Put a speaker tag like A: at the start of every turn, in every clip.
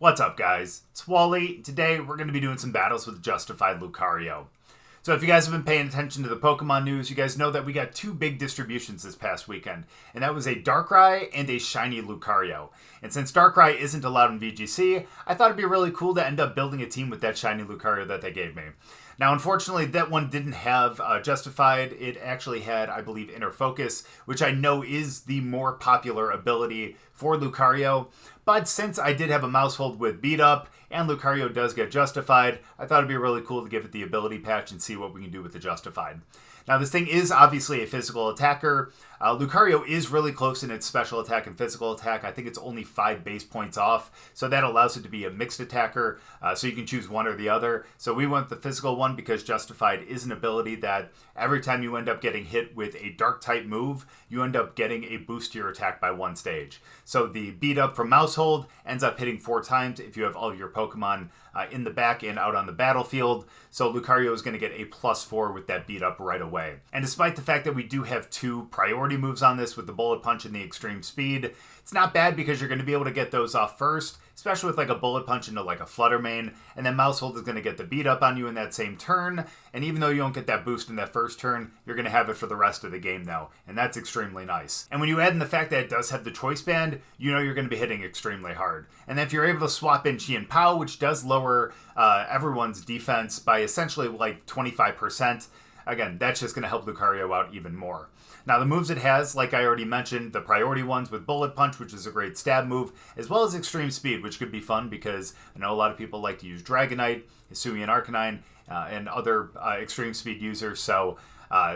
A: What's up, guys? It's Wally. Today we're going to be doing some battles with Justified Lucario. So if you guys have been paying attention to the Pokemon news, you guys know that we got two big distributions this past weekend, and that was a Darkrai and a Shiny Lucario. And since Darkrai isn't allowed in VGC, I thought it'd be really cool to end up building a team with that Shiny Lucario that they gave me. Now, unfortunately, that one didn't have Justified. It actually had, I believe, Inner Focus, which I know is the more popular ability for Lucario. But since I did have a Maushold with Beat Up, and Lucario does get Justified, I thought it'd be really cool to give it the ability patch and see what we can do with the Justified. Now, this thing is obviously a physical attacker. Lucario is really close in its special attack and physical attack. I think it's only 5 base points off, so that allows it to be a mixed attacker, so you can choose one or the other. So we went the physical one because Justified is an ability that every time you end up getting hit with a Dark-type move, you end up getting a boost to your attack by 1 stage. So the Beat Up from Maushold ends up hitting 4 times if you have all of your Pokemon in the back and out on the battlefield. So Lucario is going to get a +4 with that Beat Up right away. And despite the fact that we do have 2 priority moves on this with the Bullet Punch and the Extreme Speed, it's not bad because you're going to be able to get those off first, especially with like a Bullet Punch into like a Flutter Mane, and then Maushold is going to get the Beat Up on you in that same turn, and even though you don't get that boost in that first turn, you're going to have it for the rest of the game though, and that's extremely nice. And when you add in the fact that it does have the Choice Band, you know you're going to be hitting extremely hard. And then if you're able to swap in Chien-Pao, which does lower everyone's defense by essentially like 25%, again, that's just going to help Lucario out even more. Now, the moves it has, like I already mentioned, the priority ones with Bullet Punch, which is a great stab move, as well as Extreme Speed, which could be fun because I know a lot of people like to use Dragonite, Hisuian Arcanine, and other Extreme Speed users, so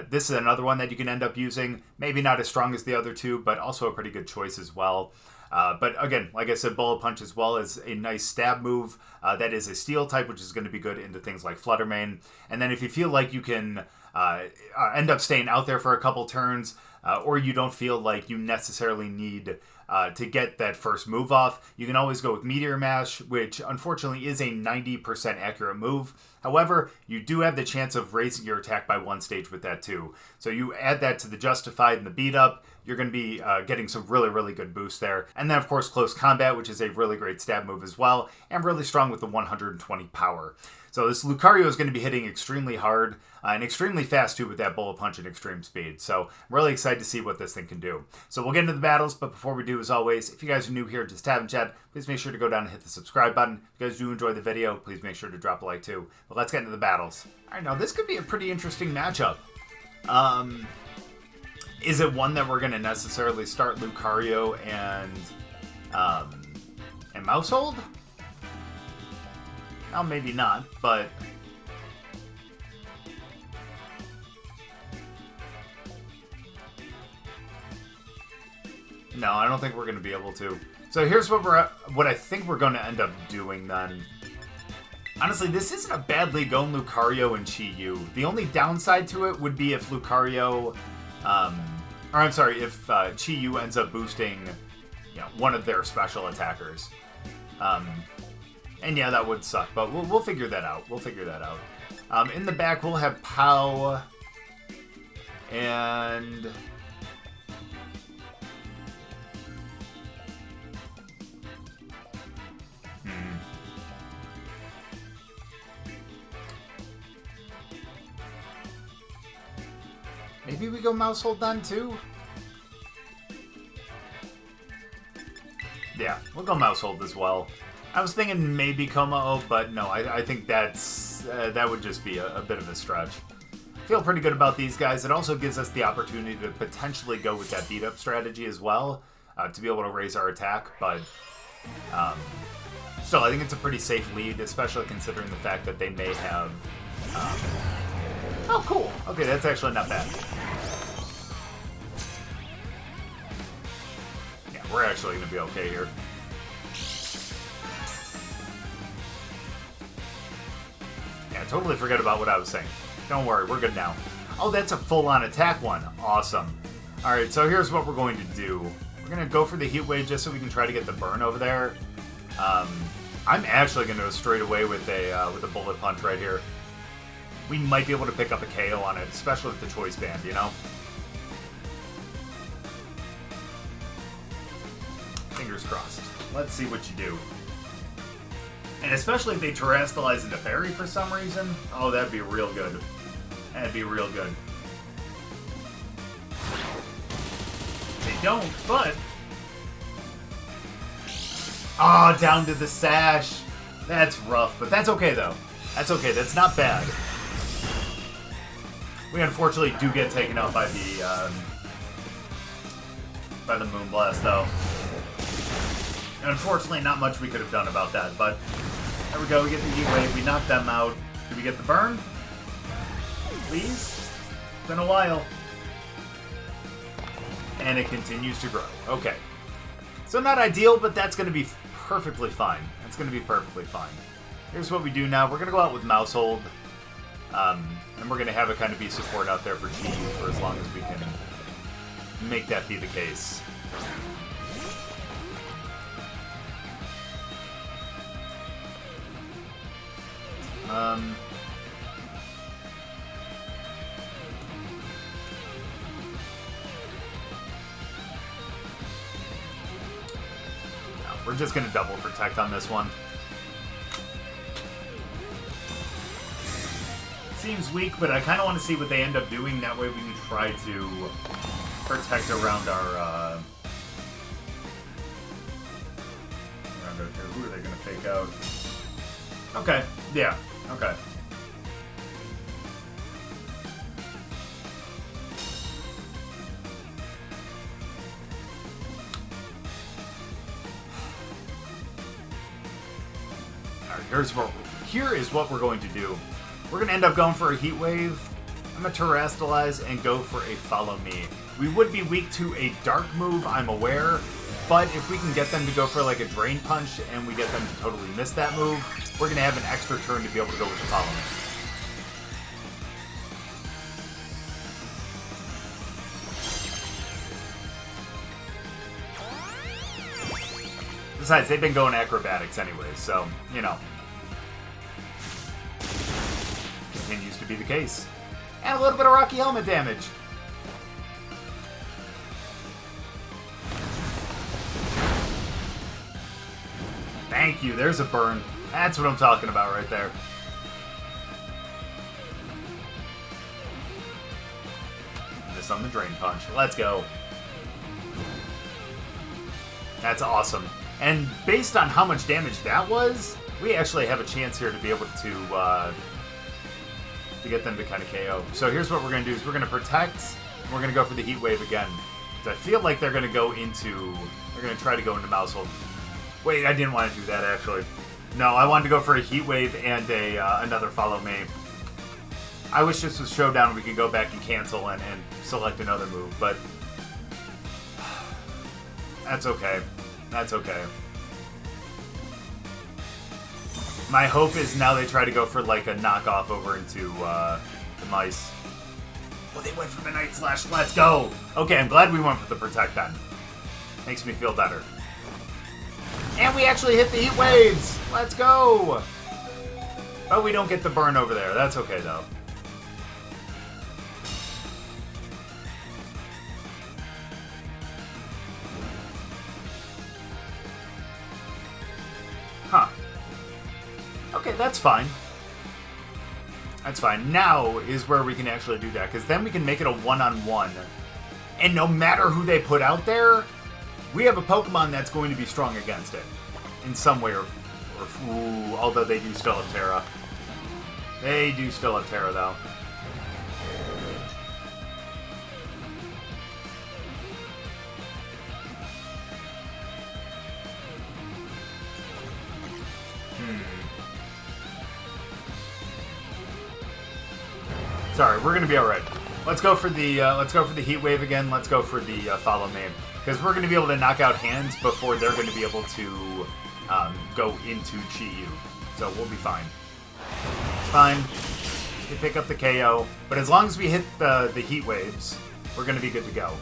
A: this is another one that you can end up using. Maybe not as strong as the other two, but also a pretty good choice as well. But again, like I said, Bullet Punch as well as a nice stab move. That is a Steel type, which is going to be good into things like Flutter Mane. And then if you feel like you can end up staying out there for a couple turns, or you don't feel like you necessarily need to get that first move off, you can always go with Meteor Mash, which unfortunately is a 90% accurate move. However, you do have the chance of raising your attack by 1 stage with that too. So you add that to the Justified and the Beat Up, you're going to be getting some really good boosts there. And then, of course, Close Combat, which is a really great stab move as well, and really strong with the 120 power. So this Lucario is going to be hitting extremely hard and extremely fast, too, with that Bullet Punch and Extreme Speed. So I'm really excited to see what this thing can do. So we'll get into the battles, but before we do, as always, if you guys are new here, just haven't chat, please make sure to go down and hit the subscribe button. If you guys do enjoy the video, please make sure to drop a like, too. But let's get into the battles. All right, now this could be a pretty interesting matchup. Is it one that we're going to necessarily start Lucario and Maushold? Well, maybe not, but no, I don't think we're going to be able to. So here's what I think we're going to end up doing then. Honestly, this isn't a bad league going Lucario and Chi-Yu. The only downside to it would be if Lucario, if Chi-Yu ends up boosting, one of their special attackers. And yeah, that would suck, but we'll figure that out. In the back, we'll have Pao and maybe we go Maushold then too? Yeah, we'll go Maushold as well. I was thinking maybe Kommo-o, but no, I think that would just be a bit of a stretch. I feel pretty good about these guys. It also gives us the opportunity to potentially go with that beat-up strategy as well, to be able to raise our attack, but still, I think it's a pretty safe lead, especially considering the fact that they may have... Oh, cool. Okay, that's actually not bad. Yeah, we're actually going to be okay here. Yeah, totally forget about what I was saying. Don't worry, we're good now. Oh, that's a full-on attack one. Awesome. Alright, so here's what we're going to do. We're going to go for the Heat Wave just so we can try to get the burn over there. I'm actually going to go straight away with a Bullet Punch right here. We might be able to pick up a KO on it, especially with the Choice Band, you know? Fingers crossed. Let's see what you do. And especially if they terrestrialize into Fairy for some reason. Oh, that'd be real good. That'd be real good. They don't, but... Ah, oh, down to the sash. That's rough, but that's okay, though. That's okay. That's not bad. We unfortunately do get taken out by the Moonblast, though. And unfortunately, not much we could have done about that, but there we go. We get the Heat Wave. We knock them out. Did we get the burn? Please? It's been a while. And it continues to grow. Okay. So not ideal, but that's going to be perfectly fine. That's going to be perfectly fine. Here's what we do now. We're going to go out with Maushold. And we're going to have it kind of be support out there for Chi for as long as we can make that be the case. We're just going to double protect on this one. Seems weak, but I kind of want to see what they end up doing. That way we can try to protect around our... Who are they going to fake out? Okay, yeah, okay. Here is what we're going to do. We're going to end up going for a Heat Wave. I'm going to Terrestrialize and go for a Follow Me. We would be weak to a Dark move, I'm aware, but if we can get them to go for like a Drain Punch and we get them to totally miss that move, we're going to have an extra turn to be able to go with the Follow Me. Besides, they've been going acrobatics anyways, so, you know. Continues to be the case. And a little bit of Rocky Helmet damage. Thank you, there's a burn. That's what I'm talking about right there. Miss on the Drain Punch. Let's go. That's awesome. And based on how much damage that was, we actually have a chance here to be able to get them to kind of KO. So here's what we're going to do is we're going to protect, and we're going to go for the Heat Wave again. I feel like they're going to go into... They're going to try to go into Maushold. Wait, I didn't want to do that, actually. No, I wanted to go for a Heat Wave and another Follow Me. I wish this was Showdown and we could go back and cancel and select another move, but... That's okay. That's okay. My hope is now they try to go for like a knockoff over into the Mice. Well, they went for the Night Slash. Let's go! Okay, I'm glad we went for the Protect then. Makes me feel better. And we actually hit the Heat Waves! Let's go! But we don't get the burn over there. That's okay, though. Huh. Okay, that's fine. That's fine. Now is where we can actually do that, because then we can make it a one-on-one. And no matter who they put out there, we have a Pokemon that's going to be strong against it. In some way or ooh, although they do still have Terra. They do still have Terra, though. Sorry, we're gonna be all right. Let's go for the Heat Wave again. Let's go for the Follow Me, because we're gonna be able to knock out hands before they're gonna be able to go into Chi-Yu. So we'll be fine. It's fine. We pick up the KO, but as long as we hit the Heat Waves, we're gonna be good to go.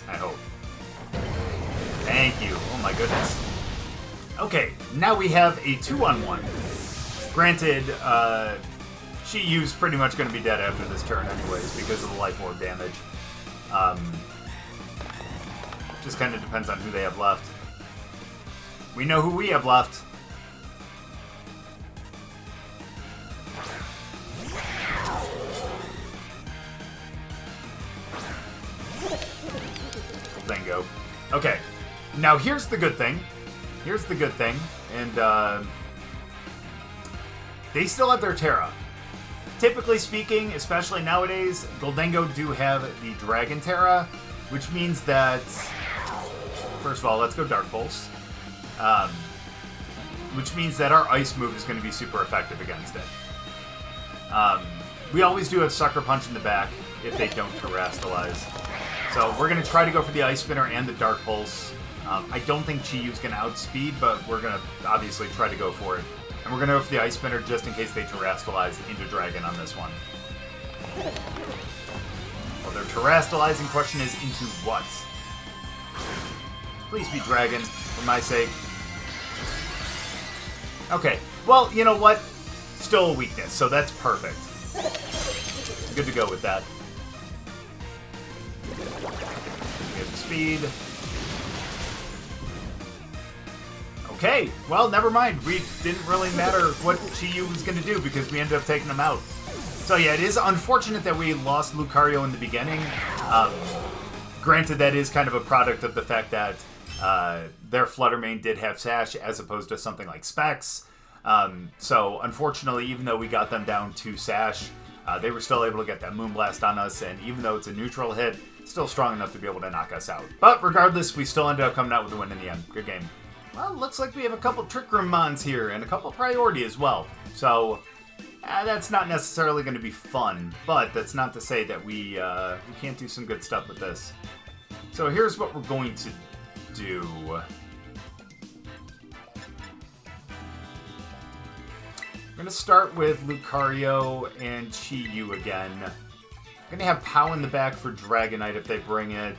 A: I hope. Thank you. Oh my goodness. Okay, now we have a 2-on-1. Granted, Chi-Yu's pretty much going to be dead after this turn anyways because of the Life Orb damage. Just kind of depends on who they have left. We know who we have left. Bingo. Okay. Now here's the good thing. Here's the good thing. And, they still have their Terra. Typically speaking, especially nowadays, Gholdengo do have the Dragon Terra, which means that... First of all, let's go Dark Pulse. Which means that our Ice move is going to be super effective against it. We always do have Sucker Punch in the back if they don't Terrastalize. So we're going to try to go for the Ice Spinner and the Dark Pulse. I don't think Chi-Yu's going to outspeed, but we're going to obviously try to go for it. And we're going to go for the Ice Spinner just in case they Terrastalize into Dragon on this one. Well, their Terrastalizing question is into what? Please be Dragon, for my sake. Okay, well, you know what? Still a weakness, so that's perfect. Good to go with that. Get speed. Okay, well, never mind. We didn't really matter what Chi-Yu was going to do because we ended up taking him out. So yeah, it is unfortunate that we lost Lucario in the beginning. Granted, that is kind of a product of the fact that their Flutter Mane did have Sash as opposed to something like Specs. So unfortunately, even though we got them down to Sash, they were still able to get that Moonblast on us, and even though it's a neutral hit, still strong enough to be able to knock us out. But regardless, we still ended up coming out with a win in the end. Good game. Well, looks like we have a couple Trick Room Mons here, and a couple Priority as well. So, that's not necessarily going to be fun, but that's not to say that we can't do some good stuff with this. So here's what we're going to do. We're going to start with Lucario and Chi-Yu again. I'm going to have Pao in the back for Dragonite if they bring it.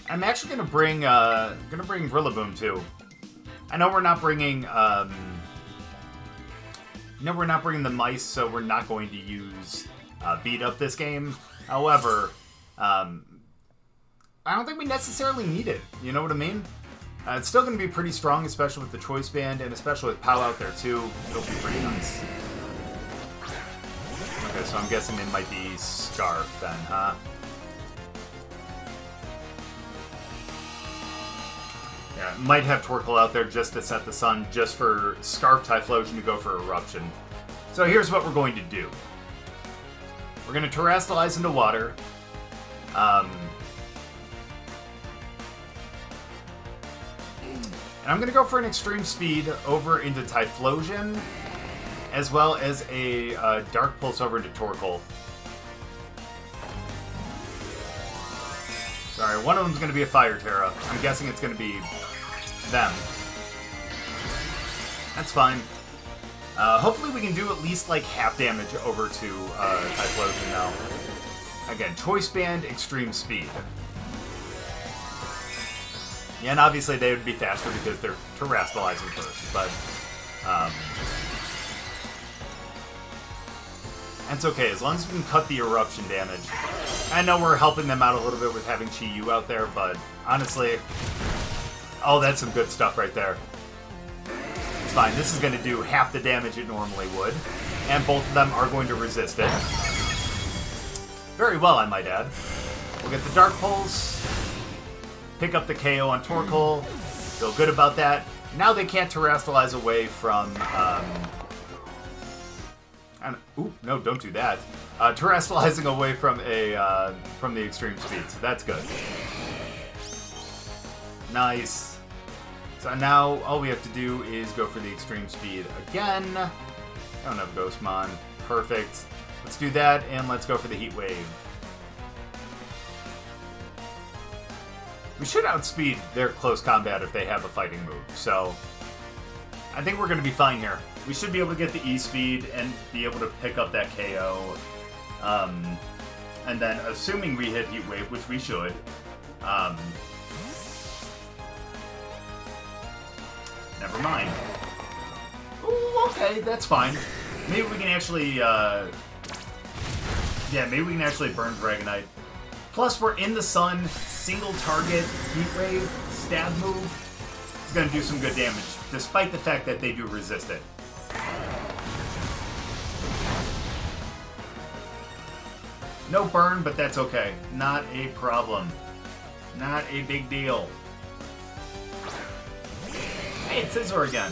A: I'm actually going to bring Rillaboom too. I know we're not bringing the mice, so we're not going to use Beat Up this game. However, I don't think we necessarily need it. You know what I mean? It's still going to be pretty strong, especially with the Choice Band, and especially with Pao out there too. It'll be pretty nice. Okay, so I'm guessing it might be Scarf then, huh? Yeah, might have Torkoal out there just to set the sun, just for Scarf Typhlosion to go for Eruption. So here's what we're going to do. We're going to Terrastalize into water. And I'm going to go for an Extreme Speed over into Typhlosion, as well as a Dark Pulse over into Torkoal. Sorry, one of them's going to be a Fire Terra. I'm guessing it's going to be them. That's fine. Hopefully we can do at least like half damage over to Typhlosion now. Again, Choice Band, Extreme Speed. Yeah, and obviously they would be faster because they're Terrastalizing first, but that's okay, as long as we can cut the Eruption damage. I know we're helping them out a little bit with having Chi-Yu out there, but honestly... Oh, that's some good stuff right there. It's fine, this is going to do half the damage it normally would, and both of them are going to resist it. Very well, I might add. We'll get the Dark Pulse, pick up the KO on Torkoal, feel good about that. Now they can't Terrastalize away from... Ooh, no, don't do that. Terrastalizing away from the Extreme Speed, so that's good. Nice. So now all we have to do is go for the Extreme Speed again. I don't have Ghostmon. Perfect. Let's do that, and let's go for the Heat Wave. We should outspeed their close combat if they have a fighting move, so I think we're going to be fine here. We should be able to get the E-Speed and be able to pick up that KO. And then, assuming we hit Heat Wave, which we should, never mind. Ooh, okay, that's fine. Maybe we can actually, yeah, maybe we can actually burn Dragonite. Plus, we're in the sun, single target, Heat Wave, stab move. It's going to do some good damage, despite the fact that they do resist it. No burn, but that's okay. Not a problem. Not a big deal. Hey, it's Scizor again.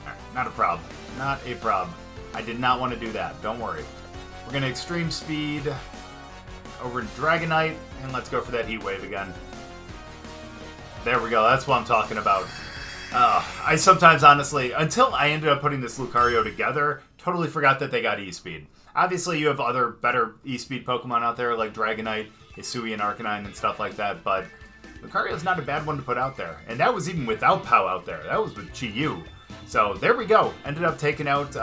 A: Alright, not a problem. Not a problem. I did not want to do that. Don't worry. We're going to Extreme Speed over to Dragonite, and let's go for that Heat Wave again. There we go. That's what I'm talking about. I sometimes, honestly, until I ended up putting this Lucario together, totally forgot that they got E-Speed. Obviously, you have other better E-Speed Pokemon out there, like Dragonite, Hisuian Arcanine, and stuff like that, but Lucario's not a bad one to put out there. And that was even without Pao out there. That was with Chi-Yu. So, there we go. Ended up taking out,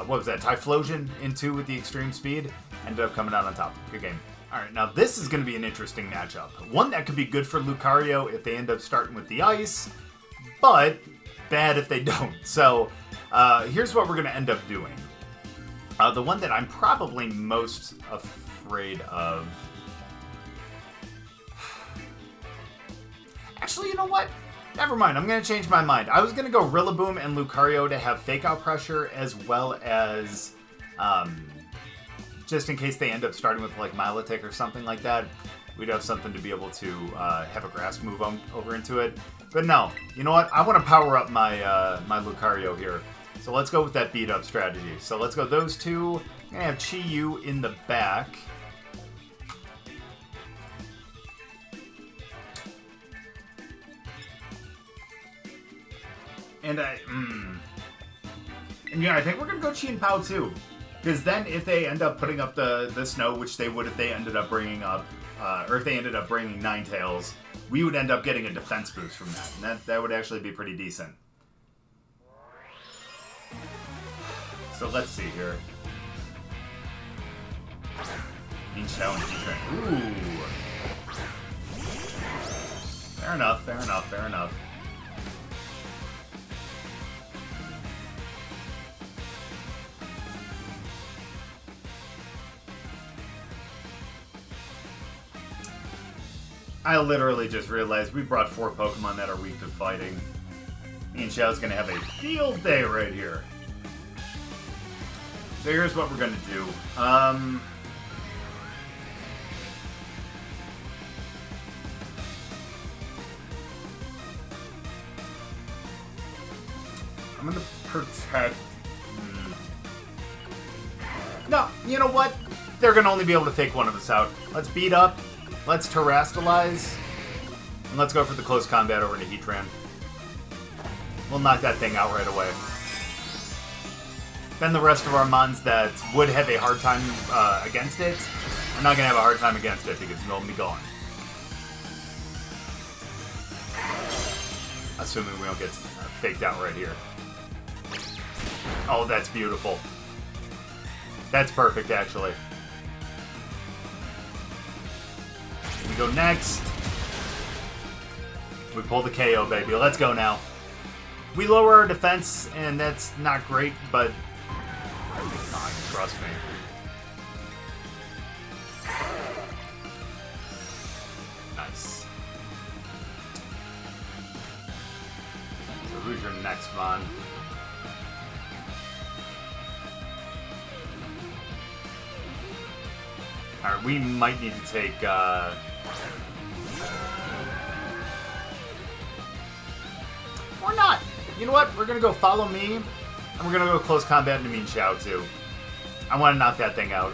A: what was that, Typhlosion into with the Extreme Speed. Ended up coming out on top. Good game. Alright, now this is going to be an interesting matchup. One that could be good for Lucario if they end up starting with the Ice, but bad if they don't. So, here's what we're going to end up doing. The one that I'm probably most afraid of... Actually, you know what? Never mind, I'm going to change my mind. I was going to go Rillaboom and Lucario to have Fake Out Pressure, as well as... just in case they end up starting with, like, Milotic or something like that. We'd have something to be able to have a Grass move over into it. But no, you know what? I want to power up my my Lucario here. So let's go with that beat-up strategy. So let's go those two. I'm going to have Chi-Yu in the back. And and yeah, I think we're going to go Chien-Pao too. Because then if they end up putting up the snow, which they would if they ended up bringing up, or if they ended up bringing Ninetales, we would end up getting a defense boost from that. And that would actually be pretty decent. So let's see here. Chien-Pao and Heatran. Ooh. Fair enough, fair enough, fair enough. I literally just realized we brought 4 Pokemon that are weak to fighting. Chien-Pao's gonna have a field day right here. So here's what we're gonna do. I'm gonna protect... No, you know what? They're gonna only be able to take one of us out. Let's beat up. Let's Terrastalize, and let's go for the close combat over to Heatran. We'll knock that thing out right away. Then the rest of our mons that would have a hard time against it, are not going to have a hard time against it because they'll be gone. Assuming we don't get faked out right here. Oh, that's beautiful. That's perfect, actually. We go next. We pull the KO, baby. Let's go now. We lower our defense, and that's not great, but it'll be fine. Trust me. Nice. So who's your next mon? Alright, we might need to take, or not. You know what? We're going to go Follow Me, and we're going to go Close Combat into Chien-Pao too. I want to knock that thing out.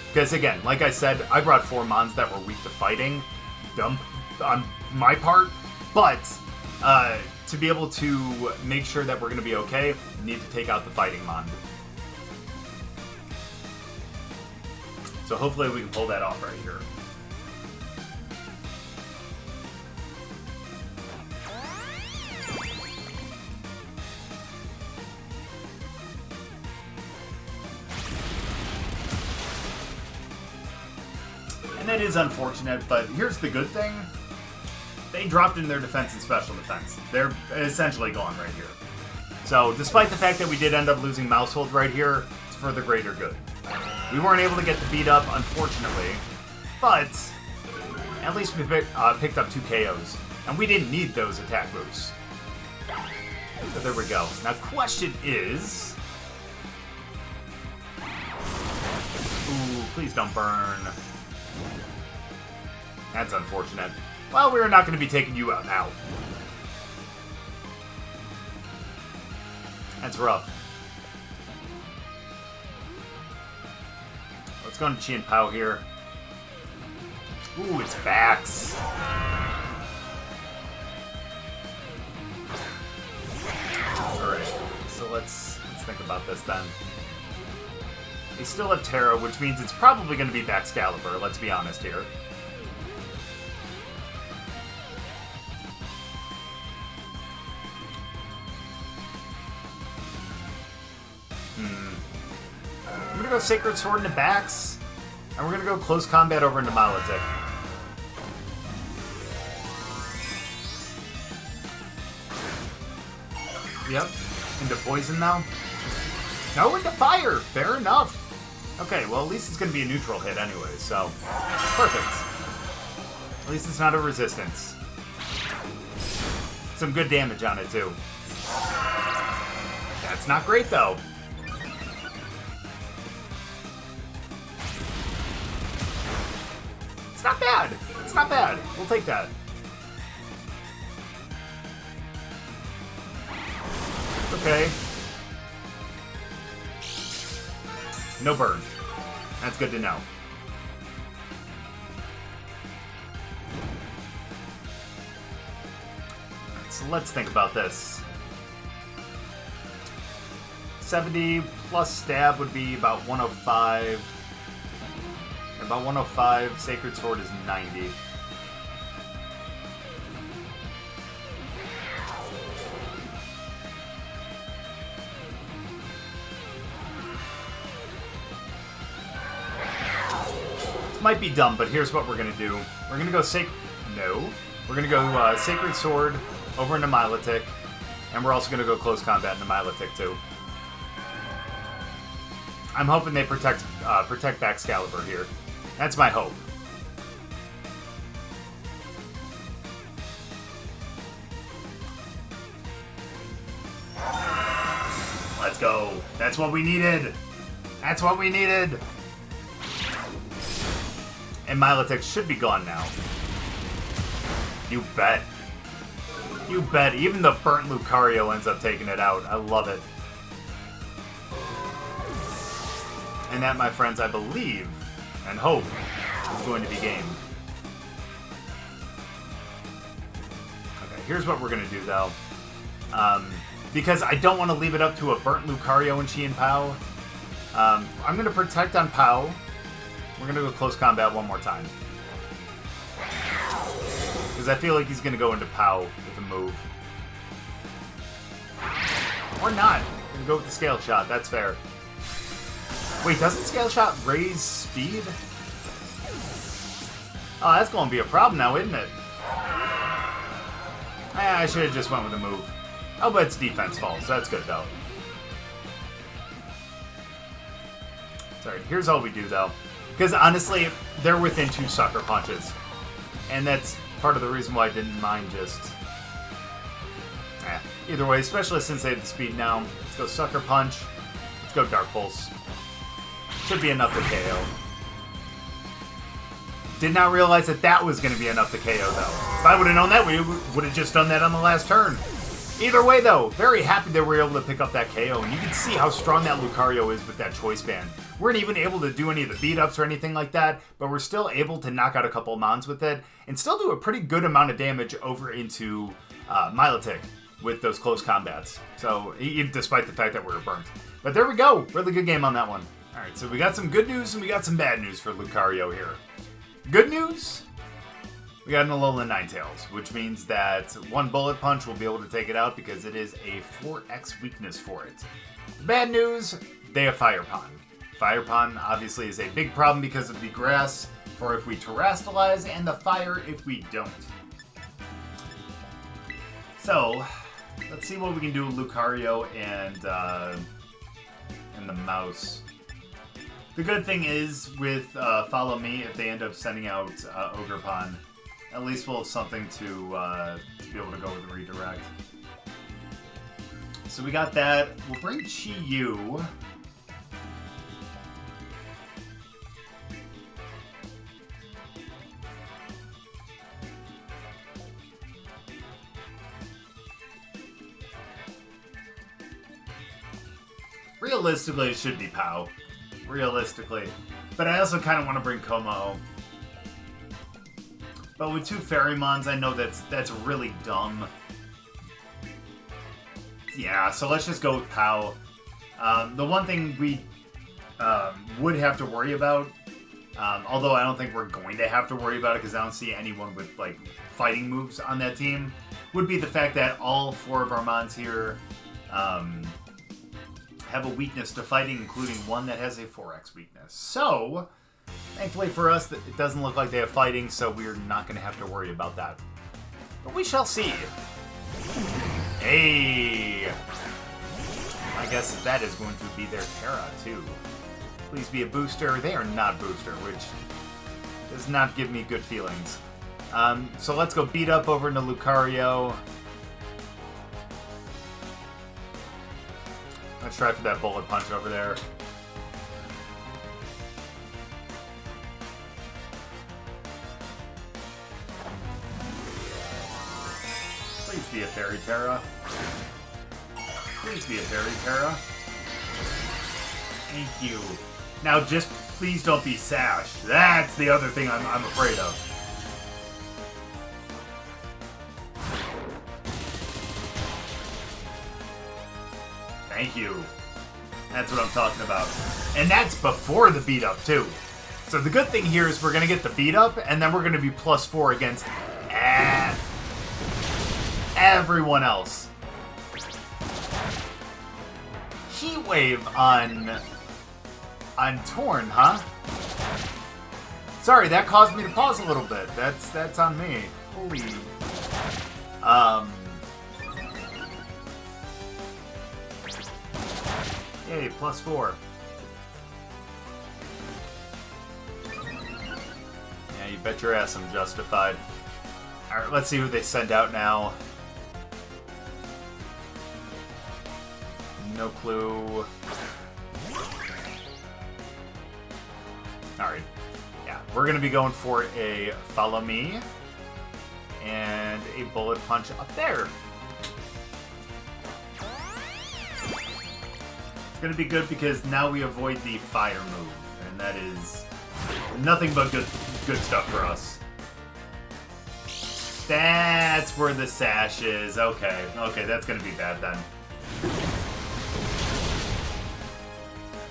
A: Because again, like I said, I brought 4 mons that were weak to fighting. Dumb on my part. But, to be able to make sure that we're going to be okay, we need to take out the fighting mon. So hopefully we can pull that off right here. And that is unfortunate, but here's the good thing. They dropped in their defense and special defense. They're essentially gone right here. So, despite the fact that we did end up losing Maushold right here, it's for the greater good. We weren't able to get the beat up, unfortunately, but at least we picked up 2 KOs, and we didn't need those attack boosts. So there we go. Now, question is... Ooh, please don't burn. That's unfortunate. Well, we're not going to be taking you out now. That's rough. Let's go into Chien-Pao here. Ooh, it's backs. Alright, so let's think about this then. They still have Terra, which means it's probably going to be Excalibur, let's be honest here. I'm going to go Sacred Sword into backs, and we're going to go Close Combat over into Milotic. Yep, into Poison now. No, into Fire! Fair enough. Okay, well, at least it's going to be a neutral hit anyway, so perfect. At least it's not a resistance. Some good damage on it, too. That's not great, though. It's not bad. It's not bad. We'll take that. Okay. No burn. That's good to know. Alright, so let's think about this. 70 plus stab would be about 105. About 105. Sacred Sword is 90. Might be dumb, but here's what we're gonna do. We're gonna go We're gonna go Sacred Sword over into Milotic, and we're also gonna go Close Combat into Milotic too. I'm hoping they protect Excalibur here. That's my hope. Let's go. That's what we needed. That's what we needed. And Milotic should be gone now. You bet. You bet. Even the burnt Lucario ends up taking it out. I love it. And that, my friends, I believe and hope is going to be game. Okay, here's what we're going to do, though. Because I don't want to leave it up to a burnt Lucario and Chien-Pao, I'm going to protect on Pao. We're going to go Close Combat one more time. Because I feel like he's going to go into Pao with a move. Or not. We're going to go with the Scale Shot. That's fair. Wait, doesn't Scale Shot raise speed? Oh, that's going to be a problem now, isn't it? I should have just went with a move. Oh, but it's defense fault, so that's good, though. Sorry, here's all we do, though. Because, honestly, they're within 2 Sucker Punches. And that's part of the reason why I didn't mind just... Either way, especially since they have the speed now. Let's go Sucker Punch. Let's go Dark Pulse. Should be enough to KO. Did not realize that that was going to be enough to KO, though. If I would have known that, we would have just done that on the last turn. Either way, though, very happy that we were able to pick up that KO, and you can see how strong that Lucario is with that Choice Band. We weren't even able to do any of the beat-ups or anything like that, but we're still able to knock out a couple of Mons with it, and still do a pretty good amount of damage over into Milotic with those close combats. So, even despite the fact that we were burnt. But there we go. Really good game on that one. Alright, so we got some good news and we got some bad news for Lucario here. Good news? We got an Alolan Ninetales, which means that one Bullet Punch will be able to take it out because it is a 4x weakness for it. Bad news, they have Fire Pond. Fire Pond obviously is a big problem because of the grass for if we terrestrialize and the fire if we don't. So, Let's see what we can do with Lucario and the mouse. The good thing is with Follow Me, if they end up sending out Ogerpon, at least we'll have something to be able to go with the redirect. So we got that. We'll bring Chi-Yu. Realistically, it should be Pao. Realistically. But I also kind of want to bring Kommo-o. But with two Fairymons, I know that's really dumb. Yeah, so let's just go with Pao. The one thing we would have to worry about, although I don't think we're going to have to worry about it because I don't see anyone with like fighting moves on that team, would be the fact that all four of our Mons here have a weakness to fighting, including one that has a 4x weakness. So, thankfully for us, it doesn't look like they have fighting, so we're not going to have to worry about that. But we shall see. Hey! I guess that is going to be their Terra, too. Please be a booster. They are not booster, which does not give me good feelings. So let's go beat up over into Lucario. Let's try for that bullet punch over there. Please be a Fairy Terra. Please be a Fairy Terra. Thank you. Now just please don't be Sash. That's the other thing I'm afraid of. Thank you. That's what I'm talking about. And that's before the beat up too. So the good thing here is we're going to get the beat up and then we're going to be +4 against everyone else. Heat Wave on Torn, huh? Sorry, that caused me to pause a little bit. That's on me. Holy. Yay, +4. Yeah, you bet your ass I'm justified. Alright, let's see who they send out now. No clue. Alright. Yeah, we're going to be going for a Follow Me and a Bullet Punch up there. It's going to be good because now we avoid the fire move, and that is nothing but good stuff for us. That's where the Sash is. Okay, that's going to be bad then.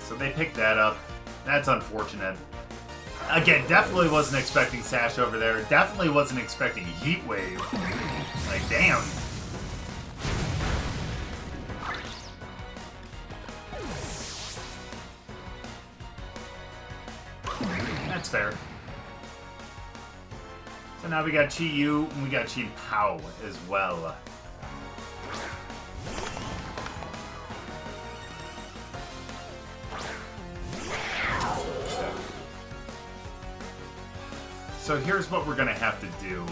A: So they picked that up. That's unfortunate. Again, definitely wasn't expecting Sash over there. Definitely wasn't expecting Heat Wave. Like, damn. That's fair. So now we got Chi-Yu and we got Chien-Pao as well. So here's what we're gonna have to do.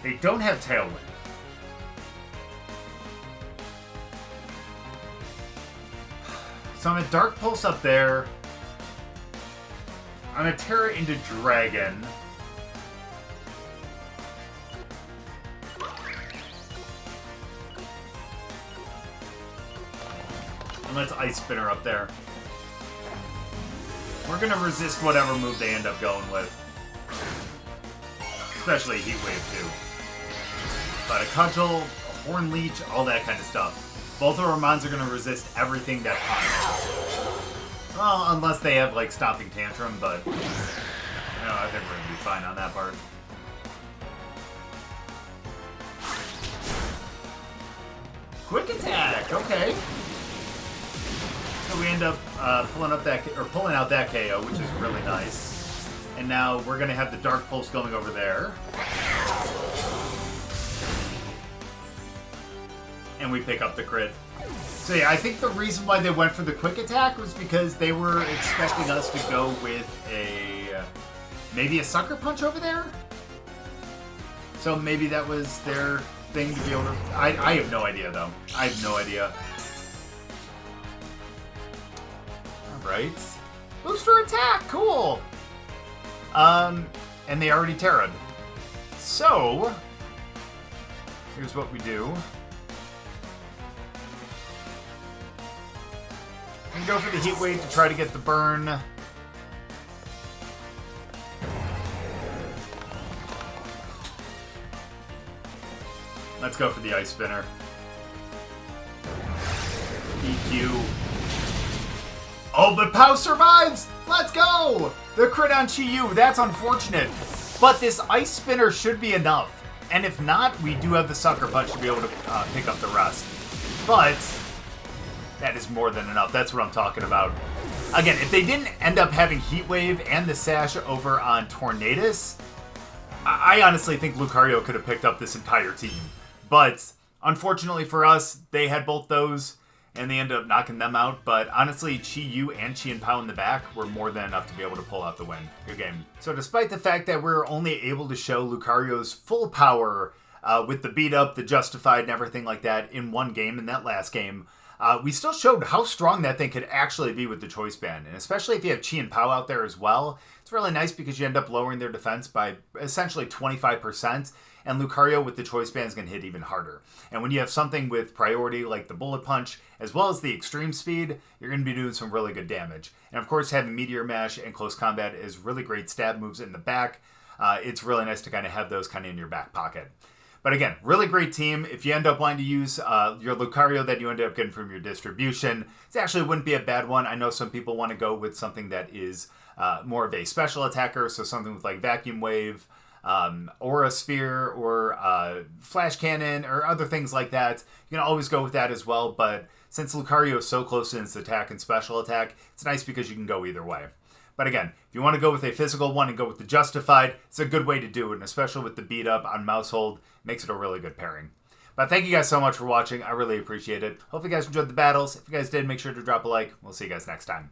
A: They don't have Tailwind. So I'm gonna Dark Pulse up there. I'm gonna Terra into Dragon. And let's Ice Spinner up there. We're gonna resist whatever move they end up going with. Especially Heat Wave too. But a Cudgel, a Horn Leech, all that kind of stuff. Both of our Mons are going to resist everything that punches. Well, unless they have, like, Stomping Tantrum, but I think we're going to be fine on that part. Quick attack, okay. So we end up pulling out that KO, which is really nice. And now we're going to have the Dark Pulse going over there. And we pick up the crit. So yeah, I think the reason why they went for the quick attack was because they were expecting us to go with maybe a Sucker Punch over there? So maybe that was their thing to be able to... I have no idea, though. I have no idea. Alright. Booster attack! Cool! And they already Terra'd. So... here's what we do. We go for the Heat Wave to try to get the burn. Let's go for the Ice Spinner. EQ. Oh, but Pao survives! Let's go! The crit on Chi-Yu, that's unfortunate. But this Ice Spinner should be enough. And if not, we do have the Sucker Punch to be able to pick up the rest. But that is more than enough. That's what I'm talking about. Again, if they didn't end up having Heat Wave and the Sash over on Tornadus, I honestly think Lucario could have picked up this entire team. But unfortunately for us, they had both those, and they ended up knocking them out. But honestly, Chi-Yu and Chien-Pao in the back were more than enough to be able to pull out the win. Good game. So despite the fact that we're only able to show Lucario's full power with the beat up, the justified, and everything like that in one game, in that last game, we still showed how strong that thing could actually be with the Choice Band. And especially if you have Chien-Pao out there as well, it's really nice because you end up lowering their defense by essentially 25%. And Lucario with the Choice Band is going to hit even harder. And when you have something with priority like the Bullet Punch, as well as the Extreme Speed, you're going to be doing some really good damage. And of course, having Meteor Mash and Close Combat is really great stab moves in the back. It's really nice to kind of have those kind of in your back pocket. But again, really great team. If you end up wanting to use your Lucario that you ended up getting from your distribution, it actually wouldn't be a bad one. I know some people want to go with something that is more of a special attacker, so something with like Vacuum Wave, Aura Sphere, or Flash Cannon, or other things like that. You can always go with that as well, but since Lucario is so close in its attack and special attack, it's nice because you can go either way. But again, if you want to go with a physical one and go with the Justified, it's a good way to do it, and especially with the beat up on Maushold, makes it a really good pairing. But thank you guys so much for watching. I really appreciate it. Hope you guys enjoyed the battles. If you guys did, make sure to drop a like. We'll see you guys next time.